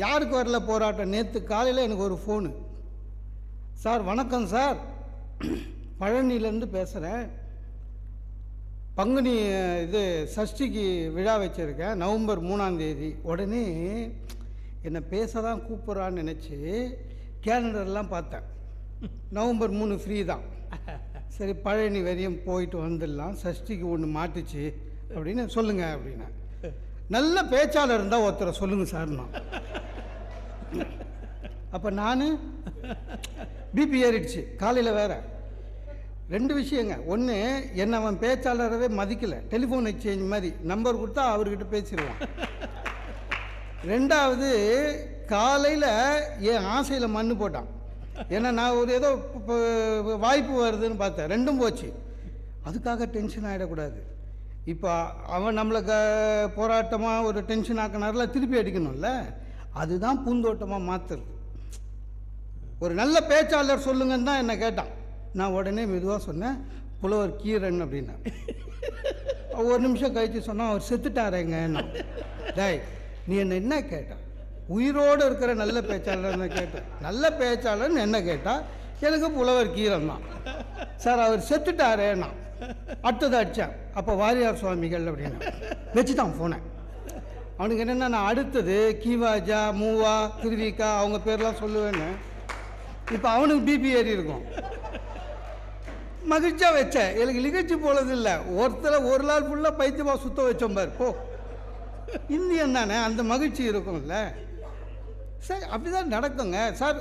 யாருக்கு வரல போராட்டம்? நேற்று காலையில் எனக்கு ஒரு ஃபோனு. சார் வணக்கம் சார், பழனியிலேருந்து பேசுகிறேன். பங்குனி இது சஷ்டிக்கு விழா வச்சுருக்கேன், நவம்பர் 3ஆம் தேதி. உடனே என்னை பேச தான் கூப்பிட்றான்னு நினச்சி கேலண்டர்லாம் பார்த்தேன். நவம்பர் 3 ஃப்ரீ தான். சரி பழனி வரையும் போயிட்டு வந்துடலாம், சஷ்டிக்கு ஒன்று மாட்டுச்சு அப்படின்னு சொல்லுங்கள் அப்படின்னா. நல்ல பேச்சாளர் இருந்தால் ஒருத்தரை சொல்லுங்கள் சார்னா. அப்போ நான் பிபி ஏறிடுச்சு காலையில். வேறு 2 விஷயங்க. ஒன்று, என்னை அவன் பேச்சாளரவே மதிக்கலை. டெலிஃபோன் எக்ஸ்சேஞ்ச் மாதிரி நம்பர் கொடுத்தா அவர்கிட்ட பேசிடுவான். 2வது, காலையில் என் ஆசையில் மண்ணு போட்டான். ஏன்னா நான் ஒரு ஏதோ வாய்ப்பு வருதுன்னு பார்த்தேன், 2ம் போச்சு. அதுக்காக டென்ஷன் ஆகிடக்கூடாது. இப்போ அவன் நம்மளை போராட்டமாக ஒரு டென்ஷன் ஆக்கினார்ல, திருப்பி அடிக்கணும்ல. அதுதான் பூந்தோட்டமாக மாற்றுறது. ஒரு நல்ல பேச்சாளர் சொல்லுங்கன்னு தான் என்னை கேட்டான். நான் உடனே மெதுவாக சொன்னேன், புலவர் கீரன் அப்படின்னா. ஒரு நிமிஷம் கழித்து சொன்னால், அவர் செத்துட்டாரேங்கண்ணா. டேய், நீ என்ன கேட்டான்? உயிரோடு இருக்கிற நல்ல பேச்சாளர்னு கேட்டேன். நல்ல பேச்சாளர்னு என்ன கேட்டால் எனக்கு புலவர் கீரன் தான். சார் அவர் செத்துட்டாரேண்ணா. அடுத்தது அடித்தான். அப்போ வாரியார் சுவாமிகள் அப்படின்னா வச்சுட்டான் ஃபோனை. அவனுக்கு என்னென்னா, நான் அடுத்தது கீவாஜா, மூவா, திருவிக்கா அவங்க பேர்லாம் சொல்லுவேன்னு. இப்போ அவனுக்கு பிபி ஏறி இருக்கும். மகிழ்ச்சியாக வச்சேன். எனக்கு நிகழ்ச்சி போலது இல்லை, ஒருத்தரை ஒரு நாள் ஃபுல்லாக பைத்தியமாக சுத்த வச்சோம் பார். போ, இந்தியன் தானே, அந்த மகிழ்ச்சி இருக்கும்ல. சரி, அப்படி தான் நடக்குங்க சார்.